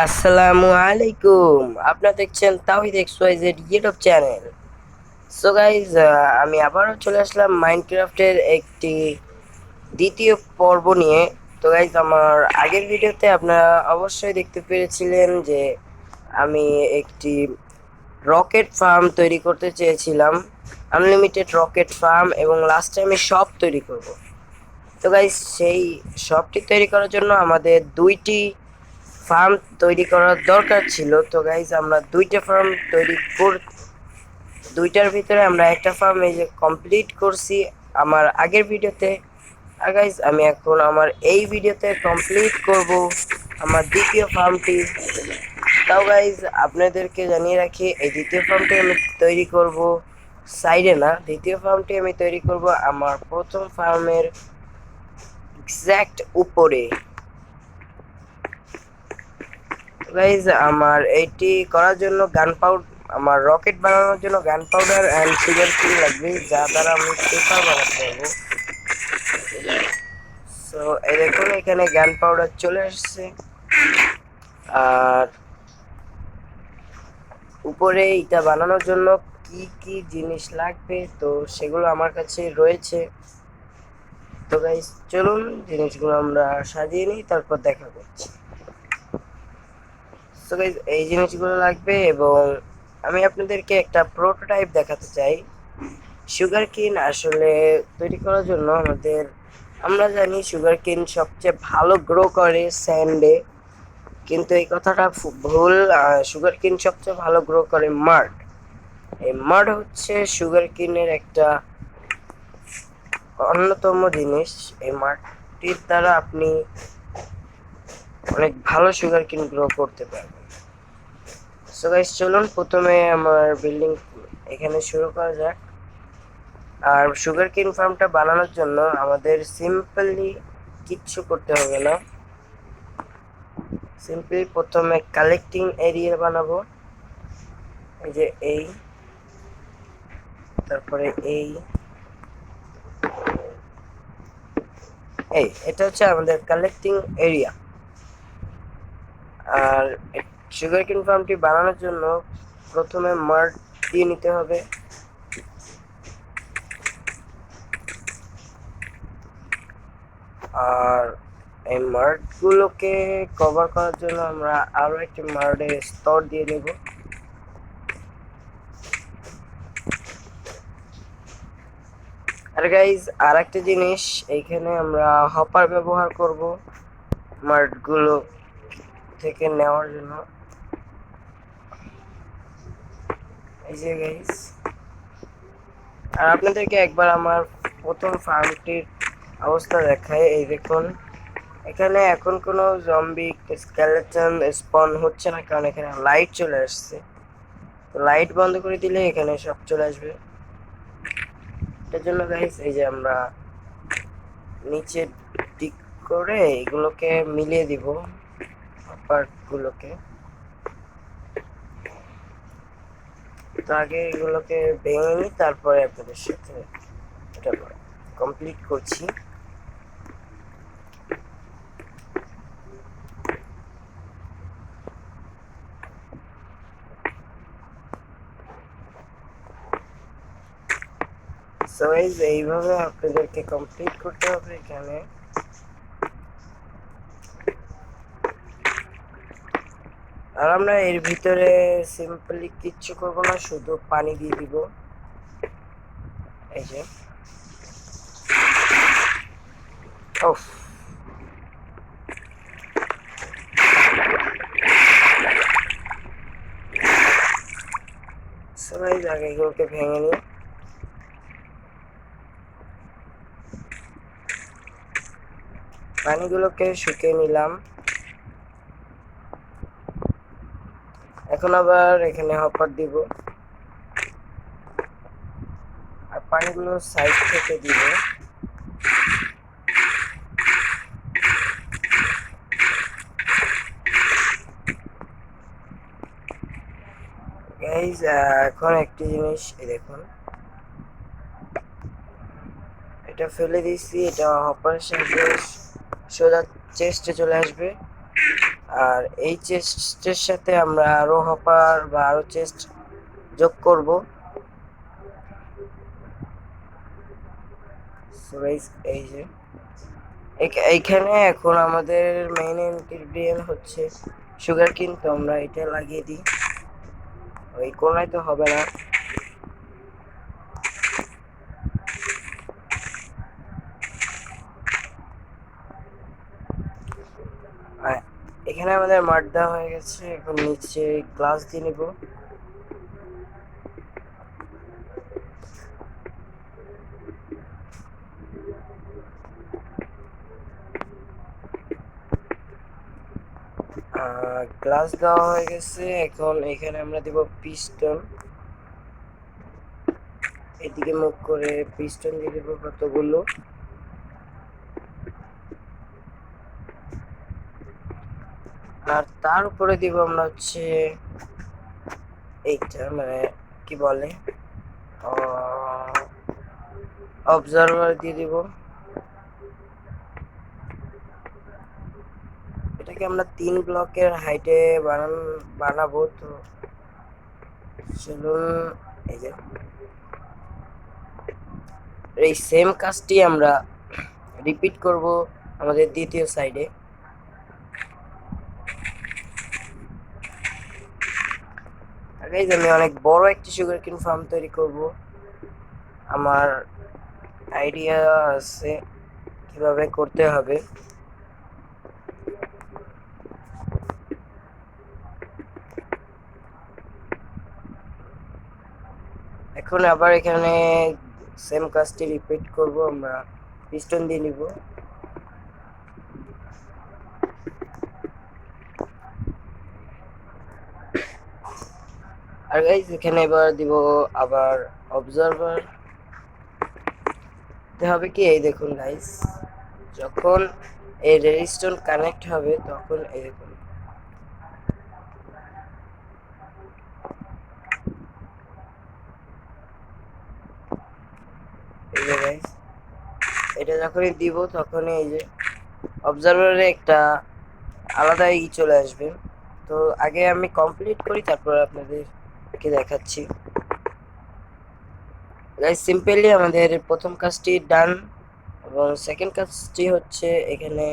আসসালামু আলাইকুম। আপনারা দেখছেন তাওহিদ XYZ YouTube channel. So guys, আমি আবারও চলে আসলাম মাইনক্রাফটের একটি দ্বিতীয় পর্ব নিয়ে। তো গাইজ, আমার আগের ভিডিওতে আপনারা অবশ্যই দেখতে পেরেছিলেন যে আমি একটি রকেট ফার্ম তৈরি করতে চেয়েছিলাম, আনলিমিটেড রকেট ফার্ম, এবং লাস্টে আমি শপ তৈরি করব। তো গাইজ, সেই শপটি তৈরি করার জন্য আমাদের দুইটি ফার্ম তৈরি করার দরকার ছিল। তো গাইজ, আমরা দুইটা ফার্ম দুইটার ভিতরে আমরা একটা ফার্ম এই যে কমপ্লিট করছি আমার আগের ভিডিওতে। আর গাইজ, আমি এখন আমার এই ভিডিওতে কমপ্লিট করব আমার দ্বিতীয় ফার্মটি। তাও গাইজ, আপনাদেরকে জানিয়ে রাখি, এই দ্বিতীয় ফার্মটি আমি তৈরি করব সাইডে না, দ্বিতীয় ফার্মটি আমি তৈরি করব আমার প্রথম ফার্মের এক্স্যাক্ট উপরে। গাইজ, আমার এইটি করার জন্য আমার রকেট বানানোর জন্য গান পাউডার অ্যান্ড সুগার কেন লাগবে, যা দ্বারা আমি পেপার বানাতে পারবো। সো এই দেখুন, এখানে গান পাউডার চলে আসছে। আর উপরে এটা বানানোর জন্য কি কি জিনিস লাগবে, তো সেগুলো আমার কাছে রয়েছে। তো গাইজ, চলুন জিনিসগুলো আমরা সাজিয়ে নিই, তারপর দেখা করছি। তো গাইজ, এই জিনিসগুলো লাগবে, এবং আমি আপনাদেরকে একটা প্রোটোটাইপ দেখাতে চাই। সুগার কেন আসলে তৈরি করার জন্য আমরা জানি সুগার কেন সবচেয়ে ভালো গ্রো করে স্যান্ডে, কিন্তু এই কথাটা ভুল। সুগার কেন সবচেয়ে ভালো গ্রো করে মাড। এই মাড হচ্ছে সুগার কেনের একটা অন্যতম জিনিস। এই মাটির দ্বারা আপনি অনেক ভালো সুগার কেন গ্রো করতে পারবেন। সো গাইস, চলুন প্রথমে আমার বিল্ডিং এখানে শুরু করা যাক। আর সুগার কেন ফার্মটা বানানোর জন্য আমাদের সিম্পলি কিচ্ছু করতে হবে না। সিম্পলি প্রথমে কালেক্টিং এরিয়া বানাবো, এই যে এই, তারপরে এটা হচ্ছে আমাদের কালেক্টিং এরিয়া। আর সুগার কেন ফার্মটি বানানোর জন্য প্রথমে মাড দিয়ে নিতে হবে। আর এই মার্ডগুলোকে কভার করার জন্য আমরা আরো একটি মার্ডের স্তর দিয়ে নেব। আর গাইজ, আর একটা জিনিস, এইখানে আমরা হপার ব্যবহার করব মার্ডগুলো থেকে নেওয়ার জন্য। এই যে গাইজ, আর আপনাদেরকে একবার আমার প্রথম ফার্মটির অবস্থা দেখায়। এই দেখুন, এখানে এখন কোনো জম্বি স্কেলেটন স্পন হচ্ছে না, কারণ এখানে লাইট চলে আসছে। তো লাইট বন্ধ করে দিলে এখানে সব চলে আসবে। এটার জন্য গাইস, এই যে আমরা নিচে দিক করে এগুলোকে মিলিয়ে দিব পার্টগুলোকে। তো আগে এগুলোকে ভেঙে নিই, তারপরে আপনাদের সাথে এটা কমপ্লিট করছি। সো গাইস, এইভাবে আপনাদেরকে কমপ্লিট করতে হবে এখানে। আর আমরা এর ভিতরে সিম্পলি কিচ্ছু করবো না, শুধু পানি দিয়ে দিব। এই যে, ওফ, সো গাইস, আগে এগুলোকে ভেঙে নিই। পানিগুলোকে শুকিয়ে নিলাম। এখন আবার এখানে হপার দিব, আর পানিগুলো সাইড থেকে দিব। গাইস, এখন একটি জিনিস, এই দেখুন, এটা ফেলে দিচ্ছি, এটা হপারের সাহায্যে সোজা চেস্টে চলে আসবে। আর এই চেস্টের সাথে আমরা আরো হপার বা আরো চেস্ট যোগ করব। এই যে এইখানে এখন আমাদের মেইন ইনগ্রেডিয়েন্ট হচ্ছে সুগার কেন, তো আমরা এটা লাগিয়ে দিই। ওই কোনায় তো হবে না। এখানে আমাদের মাঠ দেওয়া হয়ে গেছে, এখন নিচে গ্লাস দিয়ে নিব। গ্লাস দেওয়া হয়ে গেছে, এখন এখানে আমরা দিব পিস্টন। এদিকে মুখ করে পিস্টন দিয়ে দেবো কতগুলো। আর তার উপরে দিব আমরা হচ্ছে এইটা, মানে কি বলে, অবজারভার দিয়ে দিব। এটাকে আমরা 3 ব্লকের হাইটে বানাবো। তো চলুন, এই যে এই সেম কাজটি আমরা রিপিট করব আমাদের দ্বিতীয় সাইডে। গাইস, আমি অনেক বড় একটি সুগার কেন ফার্ম তৈরি করব। আমার আইডিয়া আছে কিভাবে করতে হবে। এখন আবার এখানে সেম কাজটি রিপিট করব, আমরা পিস্টন দিয়ে নিব। আর গাইস, এখানে এবার দিব আবার অবজারভার। হবে কি, এই দেখুন গাইস, যখন এই রেজিস্টর কানেক্ট হবে তখন এই দেখুন এই যে গাইস, এটা যখনই দিব তখনই এই যে অবজারভারে একটা আলাদা চলে আসবে। তো আগে আমি কমপ্লিট করি, তারপর আপনাদেরকে দেখাচ্ছি। গাইস, সিম্পলি আমাদের প্রথম কাজটি ডান, এবং সেকেন্ড কাজটি হচ্ছে এখানে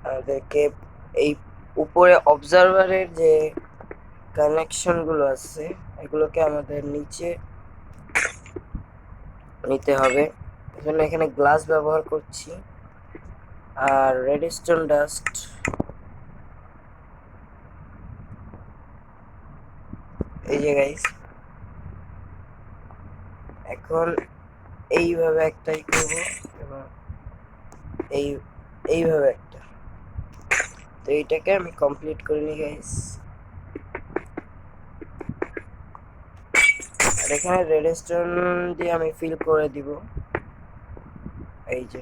আমাদেরকে এই উপরে অবজারভারের যে কানেকশন গুলো আছে এগুলোকে আমাদের নিচে নিতে হবে। এজন্য এখানে গ্লাস ব্যবহার করছি আর রেডস্টোন ডাস্ট। এই যে গাইস, এখন এইভাবে একটাই করব এবং এইভাবে একটা। তো এইটাকে আমি কমপ্লিট করে নিই গাইস। আর এখানে রেডস্টোন দিয়ে আমি ফিল করে দিব। এই যে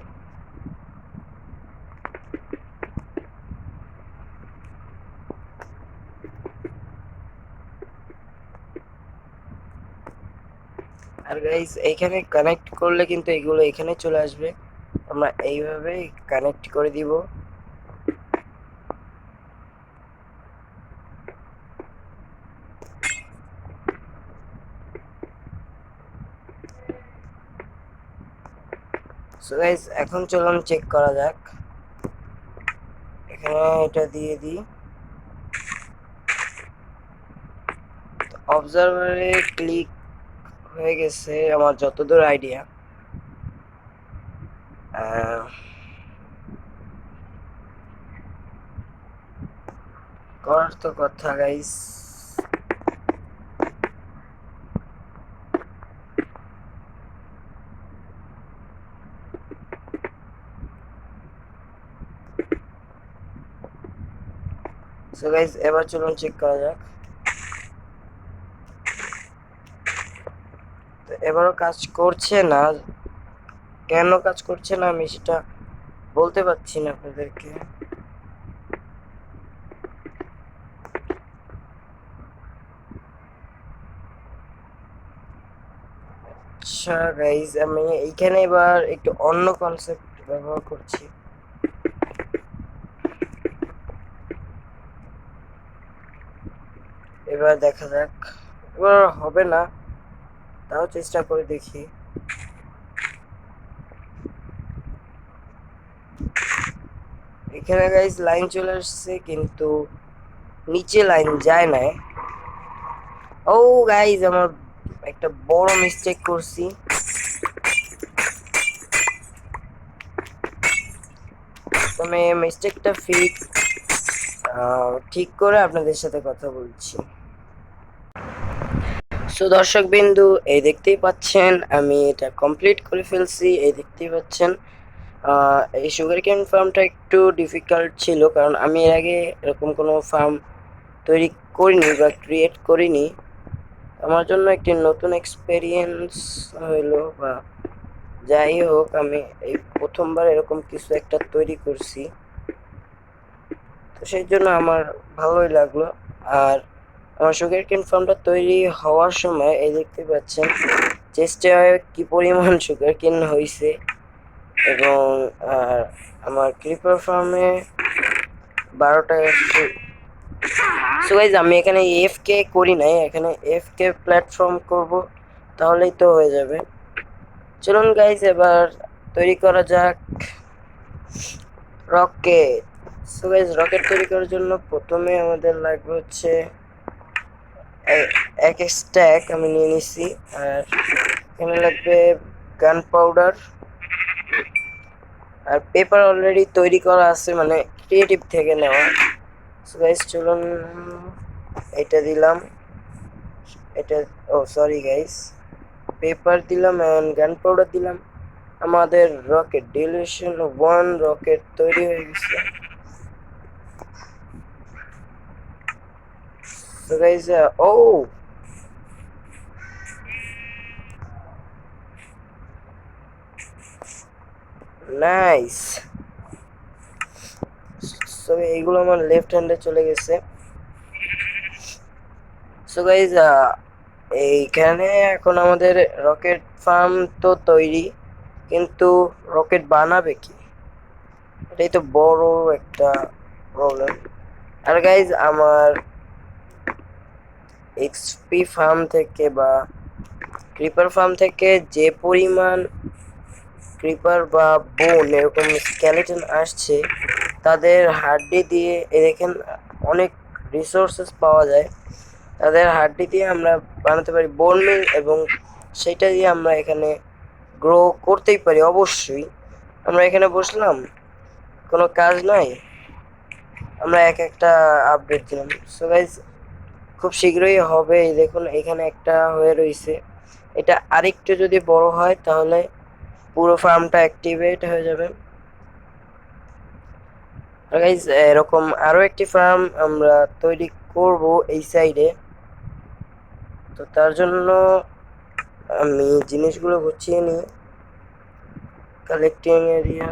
আর গাইস, এইখানে কানেক্ট করলে কিন্তু এগুলো এখানে চলে আসবে। আমরা এইভাবে কানেক্ট করে দিব। সো গাইস, এখন চলুন চেক করা যাক। এখানে এটা দিয়ে দিই। অবজারভারে ক্লিক হয়ে গেছে আমার যতদূর আইডিয়া। করার তো কথা গাইস। সো গাইস, এবার চলুন চেক করা যাক। তো এবারও কাজ করছে না, কেন কাজ করছে না আমি সেটা বলতে পারছি না আপনাদেরকে। আচ্ছা গাইস, আমি এইখানে এবার একটু অন্য কনসেপ্ট ব্যবহার করছি। এবার দেখা যাক, এবার হবে না, তাও চেষ্টা করে দেখি। এখানে গাইস লাইন চলে আসছে, কিন্তু নিচে লাইন যায় না। ও গাইস, আমার একটা বড় মিস্টেক করছি। আমি মিস্টেকটা ঠিক করে আপনাদের সাথে কথা বলছি। সো দর্শক বিন্দু, এই দেখতেই পাচ্ছেন আমি এটা কমপ্লিট করে ফেলছি। এই দেখতেই পাচ্ছেন এই সুগার কেন ফার্মটা একটু ডিফিকাল্ট ছিল, কারণ আমি এর আগে এরকম কোনো ফার্ম তৈরি করিনি বা ক্রিয়েট করিনি। আমার জন্য একটি নতুন এক্সপেরিয়েন্স হইলো, বা যাই হোক, আমি এই প্রথমবার এরকম কিছু একটা তৈরি করছি, তো সেই জন্য আমার ভালোই লাগলো। আর আমার সুগার কেন ফার্মটা তৈরি হওয়ার সময় এই দেখতে পাচ্ছেন চেষ্টায় কি পরিমাণ সুগার কেন হয়েছে। এবং আমার ক্রিপার ফার্মে 12টা। সো গাইজ, আমি এখানে এফ কে করি নাই, এখানে এফ কে প্ল্যাটফর্ম করব, তাহলেই তো হয়ে যাবে। চলুন গাইজ, এবার তৈরি করা যাক রকেট। সো গাইজ, রকেট তৈরি করার জন্য প্রথমে আমাদের লাগবে হচ্ছে এক স্ট্যাক আমি নিয়ে নিছি, আর এখানে লাগবে গান পাউডার, আর পেপার অলরেডি তৈরি করা আছে, মানে ক্রিয়েটিভ থেকে নেওয়া। সো গাইজ চলুন, এটা দিলাম, এটা, ও সরি গাইজ, পেপার দিলাম এন্ড গান পাউডার দিলাম। আমাদের রকেট ডিলিউশন 1 রকেট তৈরি হয়ে গেছে। সো গাইজ, ও নাইস। সো এইগুলো আমার লেফট হ্যান্ডে চলে গেছে। সো গাইজ, এইখানে এখন আমাদের রকেট ফার্ম তো তৈরি, কিন্তু রকেট বানাবে কি, এটাই তো বড় একটা প্রবলেম। আর গাইজ, আমার এক্সপি ফার্ম থেকে বা ক্রিপার ফার্ম থেকে যে পরিমাণ ক্রিপার বা বোন এরকম স্কেলেটন আসছে, তাদের হাড্ডি দিয়ে দেখেন অনেক রিসোর্সেস পাওয়া যায়। তাদের হাড্ডি দিয়ে আমরা বানাতে পারি বোন মিল, এবং সেটা দিয়ে আমরা এখানে গ্রো করতেই পারি। অবশ্যই আমরা এখানে বসলাম, কোনো কাজ নাই, আমরা এক একটা আপডেট দিলাম। সো গাইজ, খুব শীঘ্রই হবে। এই দেখুন এখানে একটা হয়ে রয়েছে, এটা আরেকটু যদি বড় হয় তাহলে পুরো ফার্মটা অ্যাক্টিভেট হয়ে যাবে। আর গাইজ, এরকম আরো একটি ফার্ম আমরা তৈরি করব এই সাইডে। তো তার জন্য আমি জিনিসগুলো গুছিয়ে নিই। কালেক্টিং এরিয়া,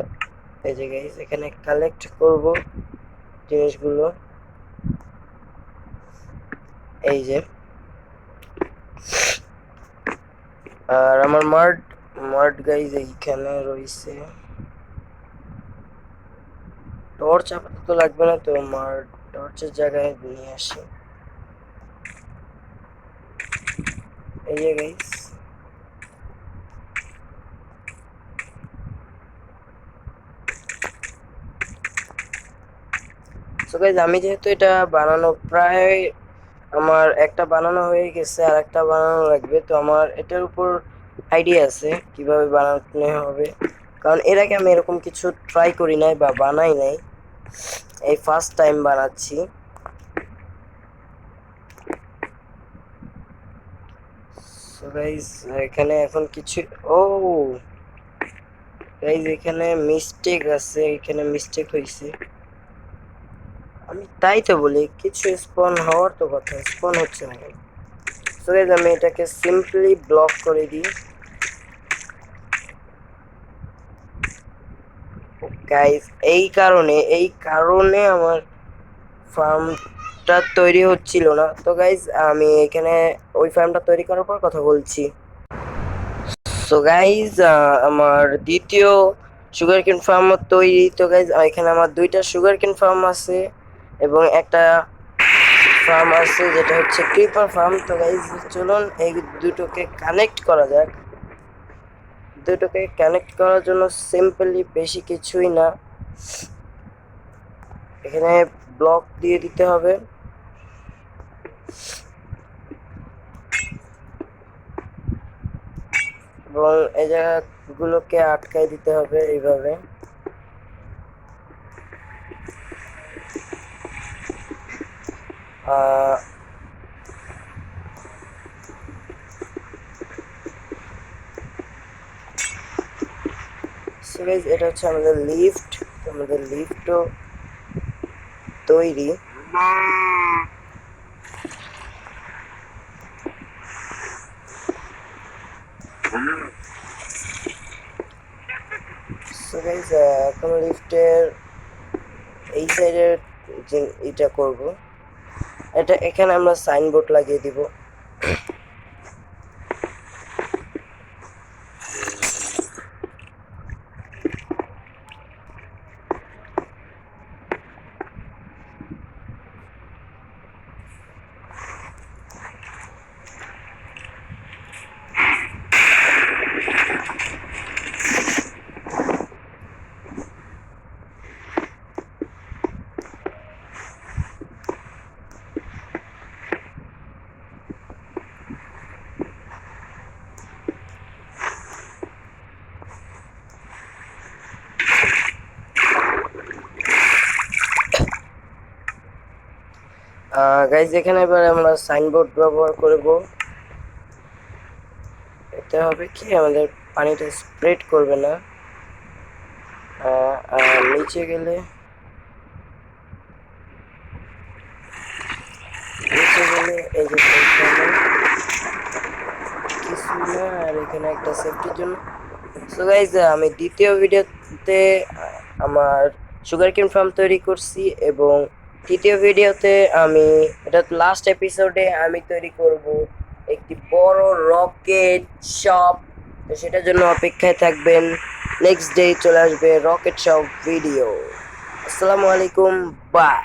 এই যে গাইজ, এখানে কালেক্ট করব জিনিসগুলো, এই যে। আর আমার মার্ট মার্ট গাইজ এইখানে রয়েছে। টর্চ আপাতত লাগবে না, তো মার্ট টর্চের জায়গায় নিয়ে আসি। এই যে গাইজ, সো গাইজ, আমি যেহেতু এটা বানানো প্রায়, আমার একটা বানানো হয়ে গেছে, আর একটা বানানো লাগবে, তো আমার এটার উপর আইডিয়া আছে কিভাবে বানানো হবে, কারণ এর আগে আমি এরকম কিছু ট্রাই করি নাই বা বানাই নাই, এই ফার্স্ট টাইম বানাচ্ছি। সো গাইজ, এখানে এখন কিছু, ও গাইজ, এখানে মিস্টেক আছে, এখানে মিস্টেক হয়েছে। আমি তাই তো বলি, কিছু স্পন হওয়ার তো কথা, স্পন হচ্ছে না কেন। সো গাইজ, আমি এটাকে সিম্পলি ব্লক করে দিই। গাইজ, এই কারণে আমার ফার্মটা তৈরি হচ্ছিল না। তো গাইজ, আমি এখানে ওই ফার্মটা তৈরি করার পর কথা বলছি। সো গাইজ, আমার দ্বিতীয় সুগার কেন ফার্ম তৈরি। তো গাইজ, এখানে আমার দুইটা সুগার কেন ফার্ম আছে এবং একটা ফার্ম আছে যেটা হচ্ছে ক্রিপার ফার্ম। তো গাইজ চলুন এই দুটোকে কানেক্ট করা যাক। দুটোকে কানেক্ট করার জন্য সিম্পলি বেশি কিছুই না, এখানে ব্লক দিয়ে দিতে হবে এবং এই জায়গাগুলোকে আটকাই দিতে হবে এইভাবে। সো গাইস এটা হচ্ছে আমাদের লিফট। আমাদের লিফটও তৈরি। সো গাইস এখন লিফটের এই সাইডের যে এটা করব, এটা এখানে আমরা সাইনবোর্ড লাগিয়ে দিব। গাইজ এখানে এবার আমরা সাইনবোর্ড ব্যবহার করব। এতে হবে কি আমাদের পানিটা স্প্রেড করবে না। নিচে গেলে এই যে কিছু না, আর এখানে একটা সেফটির জন্য। সো গাইজ আমি দ্বিতীয় ভিডিওতে আমার সুগারকেন ফার্ম তৈরি করছি এবং তৃতীয় ভিডিওতে আমি এটা লাস্ট এপিসোডে আমি তৈরি করব একটি বড় রকেট শপ। তো সেটার জন্য অপেক্ষায় থাকবেন, নেক্সট ডে চলে আসবে রকেট শপ ভিডিও। আসসালামু আলাইকুম, বাই।